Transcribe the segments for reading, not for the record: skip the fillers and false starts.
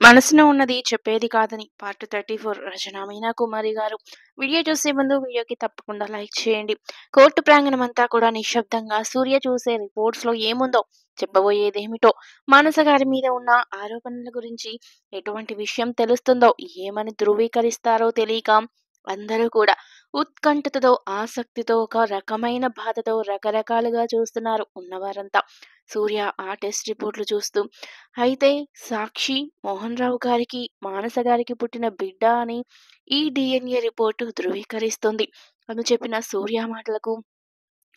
మనసున ఉన్నది చెప్పేది కాదని పార్ట్ 34 రచన మీనా కుమారి గారు. వీడియో చూసే ముందు వీడియోకి తప్పకుండా లైక్ చేయండి. కోర్టు ప్రాంగణమంతా కూడా నిశ్శబ్దంగా సూర్య చూసే రిపోర్ట్స్‌లో ఏముందో చెప్పబోయేదేమిటో, మానస గారి మీద ఉన్న ఆరోపణల గురించి ఎటువంటి విషయం తెలుస్తుందో, ఏమని ధృవీకరిస్తారో తెలియక అందరూ కూడా ఉత్కంఠతతో, ఆసక్తితో, ఒక రకమైన బాధతో రకరకాలుగా చూస్తున్నారు ఉన్నవారంతా. సూర్య ఆ టెస్ట్ రిపోర్ట్‌లు చూస్తూ అయితే సాక్షి మోహన్ రావు గారికి, మానస గారికి పుట్టిన బిడ్డ అని ఈ డీఎన్ఏ రిపోర్టు ధృవీకరిస్తుంది అని చెప్పిన సూర్య మాటలకు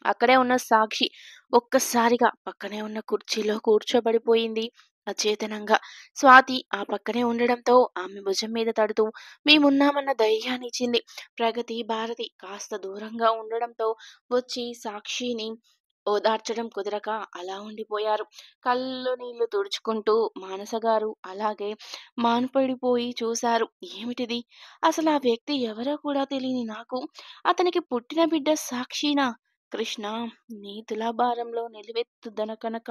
అక్కడే ఉన్న సాక్షి ఒక్కసారిగా పక్కనే ఉన్న కుర్చీలో కూర్చోబడిపోయింది అచేతనంగా. స్వాతి ఆ పక్కనే ఉండడంతో ఆమె భుజం మీద తడుతూ మేమున్నామన్న ధైర్యాన్నిచ్చింది. ప్రగతి, భారతి కాస్త దూరంగా ఉండడంతో వచ్చి సాక్షిని ఓదార్చడం కుదరక అలా ఉండిపోయారు. కళ్ళలో నీళ్లు తుడుచుకుంటూ మానస గారు అలాగే మాన్పడిపోయి చూశారు. ఏమిటిది? అసలు ఆ వ్యక్తి ఎవరో కూడా తెలియని నాకు అతనికి పుట్టిన బిడ్డ సాక్షినా? కృష్ణ నీ తులాభారంలో నిలువెత్తుదన కనుక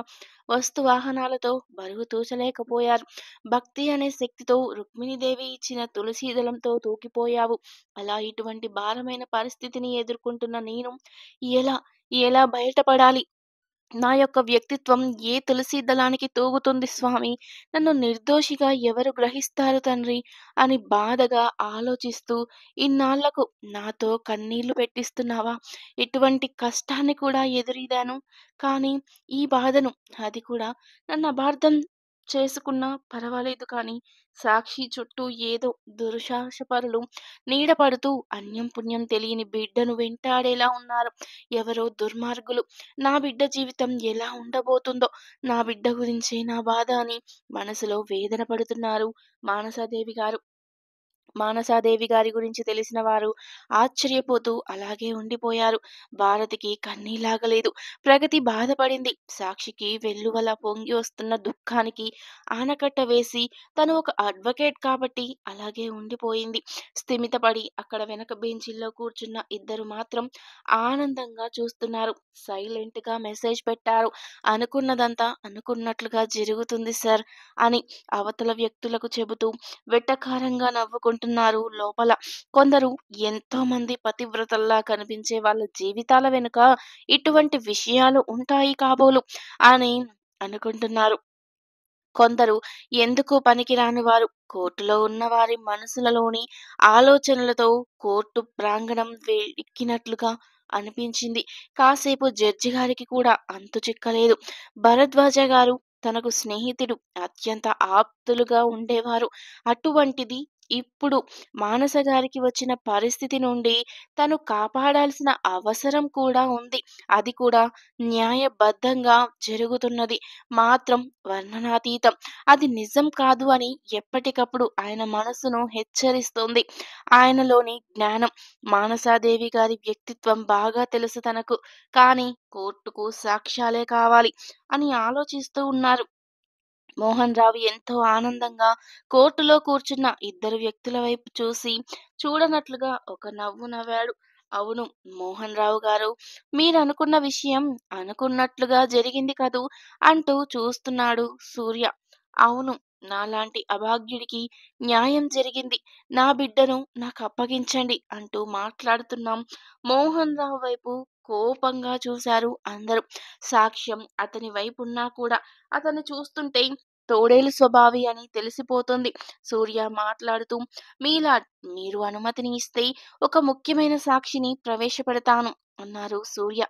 వస్తు వాహనాలతో బరువు తూచలేకపోయారు. భక్తి అనే శక్తితో రుక్మిణీదేవి ఇచ్చిన తులసి దళంతో తూకిపోయావు. అలా ఇటువంటి భారమైన పరిస్థితిని ఎదుర్కొంటున్న నేను ఎలా ఎలా బయటపడాలి? నా యొక్క వ్యక్తిత్వం ఏ తులసి దళానికి తూగుతుంది స్వామి? నన్ను నిర్దోషిగా ఎవరు గ్రహిస్తారు తండ్రి? అని బాధగా ఆలోచిస్తూ ఇన్నాళ్లకు నాతో కన్నీళ్లు పెట్టిస్తున్నావా? ఇటువంటి కష్టాన్ని కూడా ఎదురీదాను. కానీ ఈ బాధను అది కూడా నన్ను అపార్థం చేసుకున్నా పర్వాలేదు కానీ సాక్షి చుట్టూ ఏదో దురుశాసపరులు నీడపడుతూ అన్యం పుణ్యం తెలియని బిడ్డను వెంటాడేలా ఉన్నారు. ఎవరో దుర్మార్గులు. నా బిడ్డ జీవితం ఎలా ఉండబోతుందో, నా బిడ్డ గురించే నా బాధ అని మనసులో వేదన పడుతున్నారు మానసాదేవి గారు. మానసాదేవి గారి గురించి తెలిసిన వారు ఆశ్చర్యపోతూ అలాగే ఉండిపోయారు. భారతికి కన్నీలాగలేదు. ప్రగతి బాధపడింది. సాక్షికి వెల్లువలా పొంగి వస్తున్న దుఃఖానికి ఆనకట్ట వేసి తను ఒక అడ్వకేట్ కాబట్టి అలాగే ఉండిపోయింది. స్థిమితపడి అక్కడ వెనక బెంచీల్లో కూర్చున్న ఇద్దరు మాత్రం ఆనందంగా చూస్తున్నారు. సైలెంట్‌గా మెసేజ్ పెట్టారు. అనుకున్నదంతా అనుకున్నట్లుగా జరుగుతుంది సార్ అని అవతల వ్యక్తులకు చెబుతూ వెటకారంగా నవ్వుకుంటున్నారు లోపల. కొందరు ఎంతో మంది పతివ్రతల్లా కనిపించే వాళ్ళ జీవితాల వెనుక ఇటువంటి విషయాలు ఉంటాయి కాబోలు అని అనుకుంటున్నారు. కొందరు ఎందుకు పనికిరాని వారు. కోర్టులో ఉన్న వారి మనసులలోని ఆలోచనలతో కోర్టు ప్రాంగణం వేడెక్కినట్లుగా అనిపించింది. కాసేపు జడ్జి గారికి కూడా అంతు చిక్కలేదు. భరద్వాజ గారు తనకు స్నేహితుడు, అత్యంత ఆప్తులుగా ఉండేవారు. అటువంటిది ఇప్పుడు మానస గారికి వచ్చిన పరిస్థితి నుండి తను కాపాడాల్సిన అవసరం కూడా ఉంది. అది కూడా న్యాయబద్ధంగా జరుగుతున్నది మాత్రం వర్ణనాతీతం. అది నిజం కాదు అని ఎప్పటికప్పుడు ఆయన మనసును హెచ్చరిస్తోంది. ఆయనలోని జ్ఞానం, మానసాదేవి గారి వ్యక్తిత్వం బాగా తెలుసు తనకు. కానీ కోర్టుకు సాక్ష్యాలే కావాలి అని ఆలోచిస్తూ ఉన్నారు. మోహన్ రావు ఎంతో ఆనందంగా కోర్టులో కూర్చున్న ఇద్దరు వ్యక్తుల వైపు చూసి చూడనట్లుగా ఒక నవ్వు నవ్వాడు. అవును మోహన్ రావు గారు, మీరనుకున్న విషయం అనుకున్నట్లుగా జరిగింది కదూ అంటూ చూస్తున్నాడు సూర్య. అవును, నాలాంటి అభాగ్యుడికి న్యాయం జరిగింది. నా బిడ్డను నాకు అప్పగించండి అంటూ మాట్లాడుతున్నాం మోహన్ రావు వైపు కోపంగా చూశారు అందరూ. సాక్ష్యం అతని వైపు ఉన్నా కూడా అతన్ని చూస్తుంటే తోడేలు స్వభావి అని తెలిసిపోతుంది. సూర్య మాట్లాడుతూ మీలాడ్ మీరు అనుమతిని ఇస్తే ఒక ముఖ్యమైన సాక్షిని ప్రవేశపెడతాను అన్నారు సూర్య.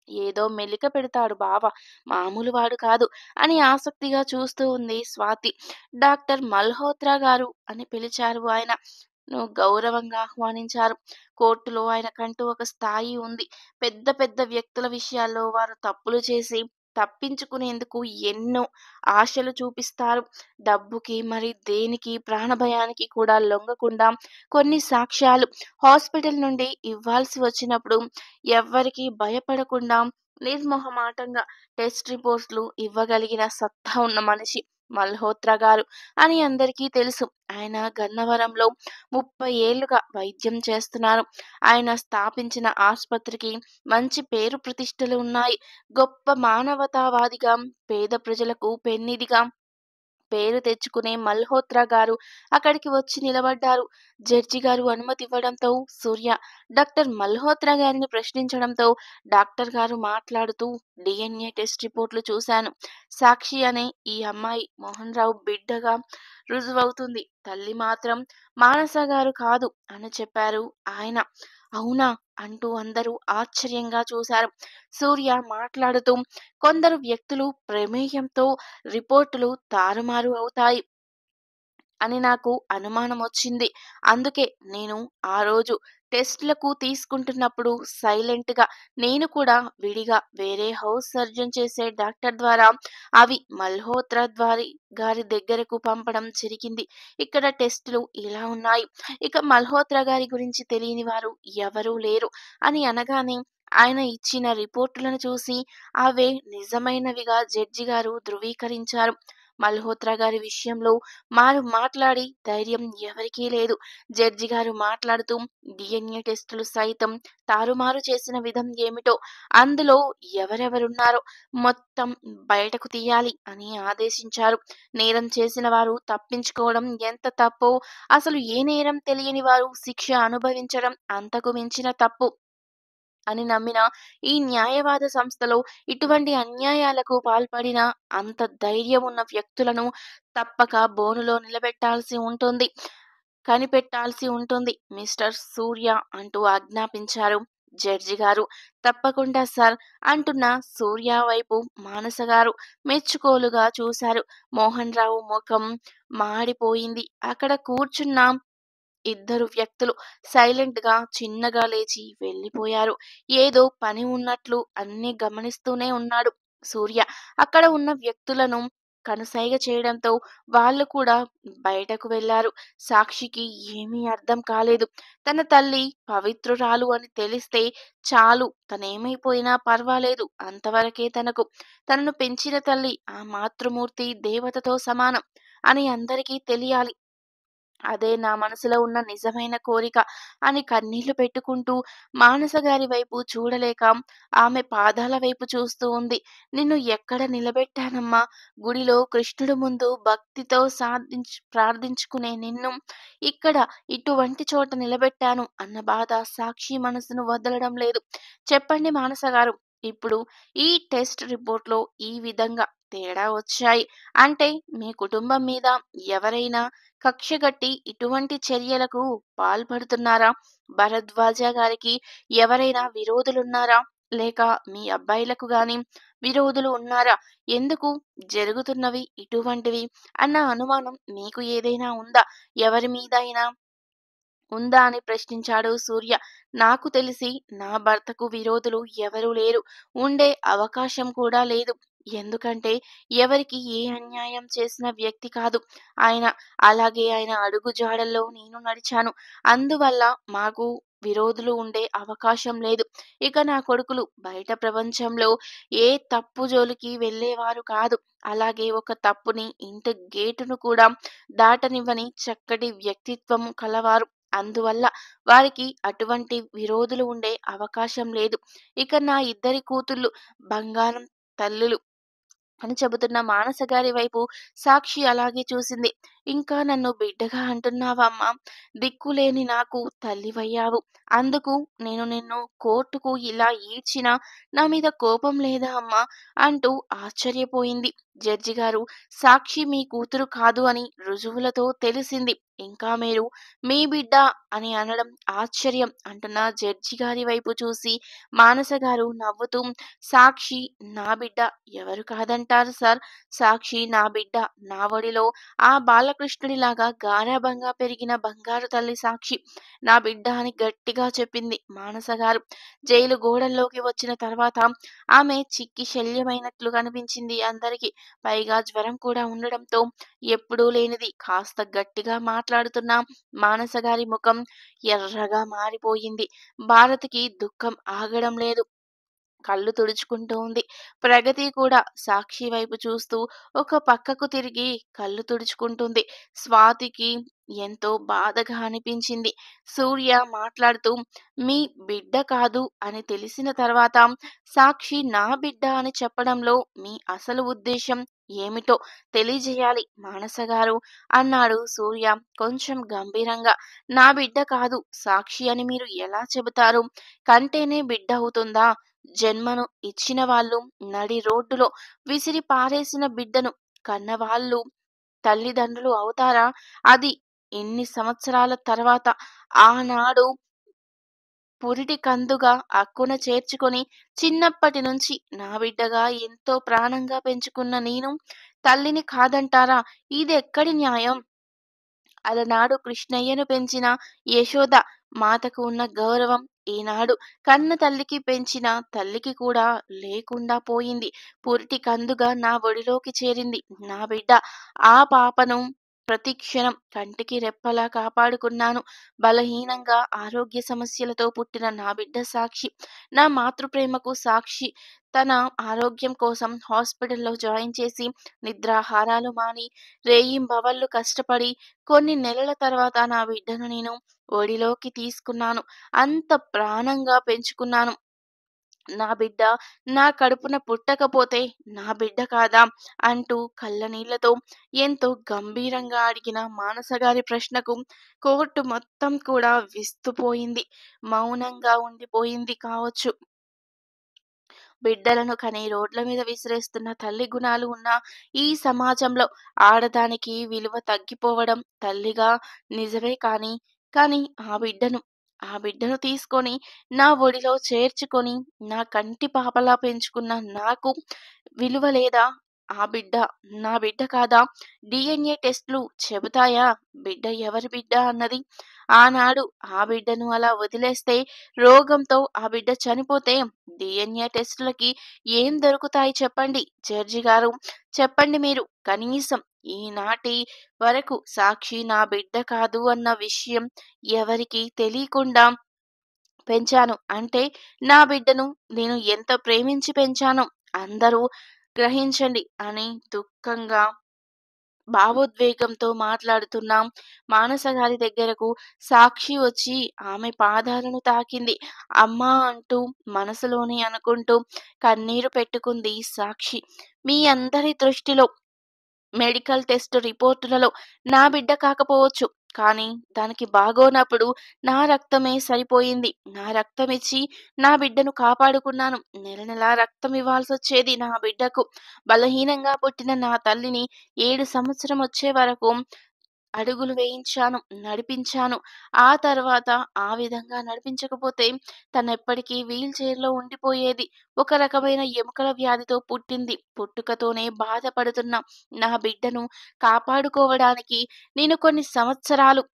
ఏదో మెలిక పెడతాడు బావ, మామూలు వాడు కాదు అని ఆసక్తిగా చూస్తూ ఉంది స్వాతి. డాక్టర్ మల్హోత్రా గారు అని పిలిచారు ఆయన. గౌరవంగా ఆహ్వానించారు. కోర్టులో ఆయనకంటూ ఒక స్థాయి ఉంది. పెద్ద పెద్ద వ్యక్తుల విషయాల్లో వారు తప్పులు చేసి తప్పించుకునేందుకు ఎన్నో ఆశలు చూపిస్తారు. డబ్బుకి మరి దేనికి ప్రాణభయానికి కూడా లొంగకుండా కొన్ని సాక్ష్యాలు హాస్పిటల్ నుండి ఇవ్వాల్సి వచ్చినప్పుడు ఎవ్వరికీ భయపడకుండా నిర్మొహమాటంగా టెస్ట్ రిపోర్ట్‌లు ఇవ్వగలిగిన సత్తా ఉన్న మనిషి మల్హోత్రా గారు అని అందరికీ తెలుసు. ఆయన గన్నవరంలో 30 ఏళ్లుగా వైద్యం చేస్తున్నారు. ఆయన స్థాపించిన ఆస్పత్రికి మంచి పేరు ప్రతిష్టలు ఉన్నాయి. గొప్ప మానవతావాదిగా, పేద ప్రజలకు పెన్నిదిగా పేరు తెచ్చుకునే మల్హోత్రా గారు అక్కడికి వచ్చి నిలబడ్డారు. జడ్జి గారు అనుమతి ఇవ్వడంతో సూర్య డాక్టర్ మల్హోత్రా గారిని ప్రశ్నించడంతో డాక్టర్ గారు మాట్లాడుతూ డిఎన్ఏ టెస్ట్ రిపోర్ట్లు చూశాను. సాక్షి అనే ఈ అమ్మాయి మోహన్ రావు బిడ్డగా రుజువవుతుంది. తల్లి మాత్రం మానస గారు కాదు అని చెప్పారు ఆయన. అవునా అంటూ అందరూ ఆశ్చర్యంగా చూశారు. సూర్య మాట్లాడుతూ కొందరు వ్యక్తులు ప్రమేయంతో రిపోర్టులు తారుమారు అవుతాయి అని నాకు అనుమానమొచ్చింది. అందుకే నేను ఆ రోజు టెస్ట్‌లకు తీసుకుంటున్నప్పుడు సైలెంట్‌గా నేను కూడా విడిగా వేరే హౌస్ సర్జన్ చేసే డాక్టర్ ద్వారా అవి మల్హోత్రా గారి దగ్గరకు పంపడం జరిగింది. ఇక్కడ టెస్టులు ఇలా ఉన్నాయి. ఇక మల్హోత్రా గారి గురించి తెలియని వారు ఎవరూ లేరు అని అనగానే ఆయన ఇచ్చిన రిపోర్టులను చూసి అవే నిజమైనవిగా జడ్జి గారు ధృవీకరించారు. మల్హోత్రా గారి విషయంలో మాట్లాడి ధైర్యం ఎవరికీ లేదు. జడ్జి గారు మాట్లాడుతూ డిఎన్ఏ టెస్టులు సైతం తారుమారు చేసిన విధం ఏమిటో, అందులో ఎవరెవరున్నారో మొత్తం బయటకు తీయాలి అని ఆదేశించారు. నేరం చేసిన వారు తప్పించుకోవడం ఎంత తప్పో, అసలు ఏ నేరం తెలియని వారు శిక్ష అనుభవించడం అంతకు మించిన తప్పు అని నమ్మిన ఈ న్యాయవాద సంస్థలో ఇటువంటి అన్యాయాలకు పాల్పడిన అంత ధైర్యం ఉన్న వ్యక్తులను తప్పక బోనులో కనిపెట్టాల్సి ఉంటుంది మిస్టర్ సూర్య అంటూ ఆజ్ఞాపించారు జడ్జి గారు. తప్పకుండా సార్ అంటున్న సూర్య వైపు మానస గారు మెచ్చుకోలుగా చూశారు. మోహన్ రావు ముఖం మాడిపోయింది. అక్కడ కూర్చున్న ఇద్దరు వ్యక్తులు సైలెంట్‌గా చిన్నగా లేచి వెళ్ళిపోయారు. ఏదో పని ఉన్నట్లు అన్నీ గమనిస్తూనే ఉన్నాడు సూర్య. అక్కడ ఉన్న వ్యక్తులను కనుసైగ చేయడంతో వాళ్ళు కూడా బయటకు వెళ్లారు. సాక్షికి ఏమీ అర్థం కాలేదు. తన తల్లి పవిత్రురాలు అని తెలిస్తే చాలు, తనేమైపోయినా పర్వాలేదు అంతవరకే తనకు. తనను పెంచిన తల్లి ఆ మాతృమూర్తి దేవతతో సమానం అని అందరికీ తెలియాలి. అదే నా మనసులో ఉన్న నిజమైన కోరిక అని కన్నీళ్లు పెట్టుకుంటూ మానస గారి వైపు చూడలేక ఆమె పాదాల వైపు చూస్తూ ఉంది. నిన్ను ఎక్కడ నిలబెట్టానమ్మా? గుడిలో కృష్ణుడు ముందు భక్తితో ప్రార్థించుకునే నిన్ను ఇక్కడ ఇటువంటి చోట నిలబెట్టాను అన్న బాధ సాక్షి మనసును వదలడం లేదు. చెప్పండి మానస గారు, ఇప్పుడు ఈ టెస్ట్ రిపోర్ట్‌లో ఈ విధంగా తేడా వచ్చాయి అంటే మీ కుటుంబం మీద ఎవరైనా కక్షగట్టి ఇటువంటి చర్యలకు పాల్పడుతున్నారా? భరద్వాజ గారికి ఎవరైనా విరోధులున్నారా? లేక మీ అబ్బాయిలకు గాని విరోధులు ఉన్నారా? ఎందుకు జరుగుతున్నవి ఇటువంటివి అన్న అనుమానం మీకు ఏదైనా ఉందా? ఎవరి మీదైనా ఉందా అని ప్రశ్నించాడు సూర్య. నాకు తెలిసి నా భర్తకు విరోధులు ఎవరూ లేరు. ఉండే అవకాశం కూడా లేదు. ఎందుకంటే ఎవరికి ఏ అన్యాయం చేసిన వ్యక్తి కాదు ఆయన. అలాగే ఆయన అడుగు జాడల్లో నేను నడిచాను. అందువల్ల మాకు విరోధులు ఉండే అవకాశం లేదు. ఇక నా కొడుకులు బయట ప్రపంచంలో ఏ తప్పు జోలికి వెళ్ళేవారు కాదు. అలాగే ఒక తప్పుని ఇంటి గేటును కూడా దాటనివ్వని చక్కటి వ్యక్తిత్వం కలవారు. అందువల్ల వారికి అటువంటి విరోధులు ఉండే అవకాశం లేదు. ఇక నా ఇద్దరి కూతుళ్ళు బంగారం తల్లులు అని చెబుతున్న మానస గారి వైపు సాక్షి అలాగే చూసింది. ఇంకా నన్ను బిడ్డగా అంటున్నావా అమ్మా? దిక్కులేని నాకు తల్లివయ్యావు. అందుకు నేను నిన్ను కోర్టుకు ఇలా ఈడ్చినా నా మీద కోపం లేదా అమ్మా? అంటూ ఆశ్చర్యపోయింది. జడ్జి గారు, సాక్షి మీ కూతురు కాదు అని రుజువులతో తెలిసింది. ఇంకా మీరు మీ బిడ్డ అని అనడం ఆశ్చర్యం అంటున్న జడ్జి గారి వైపు చూసి మానస గారు నవ్వుతూ, సాక్షి నా బిడ్డ ఎవరు కాదంటారు సార్? సాక్షి నా బిడ్డ. నా ఒడిలో ఆ బాలకృష్ణుడిలాగా గారాబంగా పెరిగిన బంగారు తల్లి సాక్షి. నా బిడ్డ అని గట్టిగా చెప్పింది మానస గారు. జైలు గోడల్లోకి వచ్చిన తర్వాత ఆమె చిక్కి శల్యమైనట్లు కనిపించింది అందరికీ. పైగా జ్వరం కూడా ఉండడంతో ఎప్పుడూ లేనిది కాస్త గట్టిగా మాట్లాడుతున్న మానస గారి ముఖం ఎర్రగా మారిపోయింది. భారతికి దుఃఖం ఆగడం లేదు. కళ్ళు తుడుచుకుంటూ ఉంది. ప్రగతి కూడా సాక్షి వైపు చూస్తూ ఒక పక్కకు తిరిగి కళ్ళు తుడుచుకుంటుంది. స్వాతికి ఎంతో బాధగా అనిపించింది. సూర్య మాట్లాడుతూ, మీ బిడ్డ కాదు అని తెలిసిన తర్వాత సాక్షి నా బిడ్డ అని చెప్పడంలో మీ అసలు ఉద్దేశం ఏమిటో తెలియజేయాలి మానస గారు అన్నాడు సూర్య కొంచెం గంభీరంగా. నా బిడ్డ కాదు సాక్షి అని మీరు ఎలా చెబుతారు? కంటేనే బిడ్డ అవుతుందా? జన్మను ఇచ్చిన వాళ్ళు నడి రోడ్డులో విసిరి పారేసిన బిడ్డను కన్నవాళ్ళు తల్లిదండ్రులు అవుతారా? అది ఇన్ని సంవత్సరాల తర్వాత ఆనాడు పురిటి కందుగా అక్కున చేర్చుకొని చిన్నప్పటి నుంచి నా బిడ్డగా ఎంతో ప్రాణంగా పెంచుకున్న నేను తల్లిని కాదంటారా? ఇదెక్కడి న్యాయం? అలనాడు కృష్ణయ్యను పెంచిన యశోద మాతకు ఉన్న గౌరవం ఈనాడు కన్న తల్లికి పెంచిన తల్లికి కూడా లేకుండా పోయింది. పురిటి కందుగా నా ఒడిలోకి చేరింది నా బిడ్డ. ఆ పాపను ప్రతి క్షణం కంటికి రెప్పలా కాపాడుకున్నాను. బలహీనంగా ఆరోగ్య సమస్యలతో పుట్టిన నా బిడ్డ సాక్షి. నా మాతృప్రేమకు సాక్షి. తన ఆరోగ్యం కోసం హాస్పిటల్లో జాయిన్ చేసి నిద్రాహారాలు మాని రేయింబవళ్ళు కష్టపడి కొన్ని నెలల తర్వాత నా బిడ్డను నేను ఒడిలోకి తీసుకున్నాను. అంత ప్రాణంగా పెంచుకున్నాను. నా బిడ్డ నా కడుపున పుట్టకపోతే నా బిడ్డ కాదా? అంటూ కళ్ళనీళ్లతో ఎంతో గంభీరంగా అడిగిన మానస గారి ప్రశ్నకు కోర్టు మొత్తం కూడా విస్తుపోయింది. మౌనంగా ఉండిపోయింది కావచ్చు. బిడ్డలను కని రోడ్ల మీద విసిరేస్తున్న తల్లి గుణాలు ఉన్న ఈ సమాజంలో ఆడదానికి విలువ తగ్గిపోవడం తల్లిగా నిజమే. కానీ ఆ బిడ్డను తీసుకొని నా ఒడిలో చేర్చుకొని నా కంటి పాపలా పెంచుకున్న నాకు విలువ లేదా? ఆ బిడ్డ నా బిడ్డ కాదా? డిఎన్ఏ టెస్టులు చెబుతాయా బిడ్డ ఎవరి బిడ్డ అన్నది? ఆనాడు ఆ బిడ్డను అలా వదిలేస్తే, రోగంతో ఆ బిడ్డ చనిపోతే డిఎన్ఏ టెస్టులకి ఏం దొరుకుతాయి చెప్పండి జడ్జి గారు? చెప్పండి మీరు. కనీసం ఈనాటి వరకు సాక్షి నా బిడ్డ కాదు అన్న విషయం ఎవరికీ తెలియకుండా పెంచాను అంటే నా బిడ్డను నేను ఎంత ప్రేమించి పెంచానో అందరూ గ్రహించండి అని దుఃఖంగా భావోద్వేగంతో మాట్లాడుతున్నాం. మానస గారి దగ్గరకు సాక్షి వచ్చి ఆమె పాదాలను తాకింది. అమ్మా అంటూ మనసులోనే అనుకుంటూ కన్నీరు పెట్టుకుంది సాక్షి. మీ అందరి దృష్టిలో మెడికల్ టెస్ట్ రిపోర్టులలో నా బిడ్డ కాకపోవచ్చు. కానీ దానికి బాగోనప్పుడు నా రక్తమే సరిపోయింది. నా రక్తమిచ్చి నా బిడ్డను కాపాడుకున్నాను. నెల నెలా రక్తం ఇవ్వాల్సొచ్చేది నా బిడ్డకు. బలహీనంగా పుట్టిన నా తల్లిని 7 సంవత్సరం వచ్చే వరకు అడుగులు వేయించాను, నడిపించాను. ఆ తర్వాత ఆ విధంగా నడిపించకపోతే తనెప్పటికీ వీల్ చైర్‌లో ఉండిపోయేది. ఒక రకమైన ఎముకల వ్యాధితో పుట్టింది. పుట్టుకతోనే బాధపడుతున్న నా బిడ్డను కాపాడుకోవడానికి నేను కొన్ని సంవత్సరాలు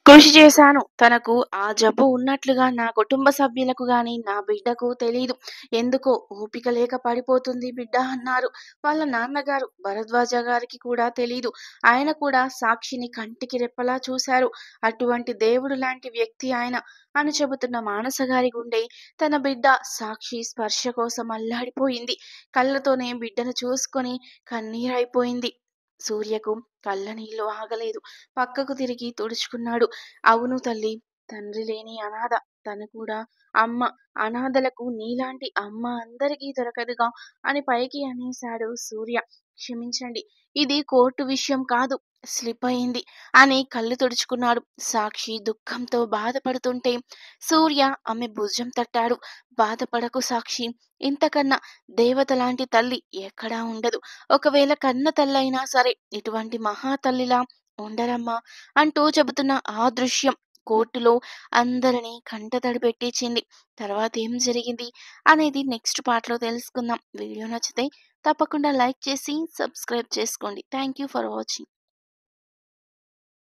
కృషి చేశాను. తనకు ఆ జబ్బు ఉన్నట్లుగా నా కుటుంబ సభ్యులకు గాని, నా బిడ్డకు తెలీదు. ఎందుకో ఓపిక లేక పడిపోతుంది బిడ్డ అన్నారు. వాళ్ళ నాన్నగారు భరద్వాజ గారికి కూడా తెలీదు. ఆయన కూడా సాక్షిని కంటికి రెప్పలా చూశారు. అటువంటి దేవుడు లాంటి వ్యక్తి ఆయన అని చెబుతున్న మానస గారి గుండె తన బిడ్డ సాక్షి స్పర్శ కోసం అల్లాడిపోయింది. కళ్ళతోనే బిడ్డను చూసుకొని కన్నీరైపోయింది. సూర్యకు కళ్ళనీళ్లు ఆగలేదు. పక్కకు తిరిగి తుడుచుకున్నాడు. అవును తల్లి, తండ్రి లేని అనాథ. తను కూడా అమ్మ. అనాథలకు నీలాంటి అమ్మ అందరికీ దొరకదుగా అని పైకి అనేశాడు సూర్య. క్షమించండి, ఇది కోర్టు విషయం కాదు, స్లిప్ అయింది అని కళ్ళు తుడుచుకున్నాడు. సాక్షి దుఃఖంతో బాధపడుతుంటే సూర్య ఆమె భుజం తట్టాడు. బాధపడకు సాక్షి, ఇంతకన్నా దేవత లాంటి తల్లి ఎక్కడా ఉండదు. ఒకవేళ కన్న తల్లైనా సరే ఇటువంటి మహాతల్లిలా ఉండరమ్మా అంటూ చెబుతున్న ఆ దృశ్యం కోర్టులో అందరినీ కంటతడి పెట్టించింది. తర్వాత ఏం జరిగింది అనేది నెక్స్ట్ పార్ట్లో తెలుసుకుందాం. వీడియో నచ్చితే తప్పకుండా లైక్ చేసి సబ్స్క్రైబ్ చేసుకోండి. Thank you for watching.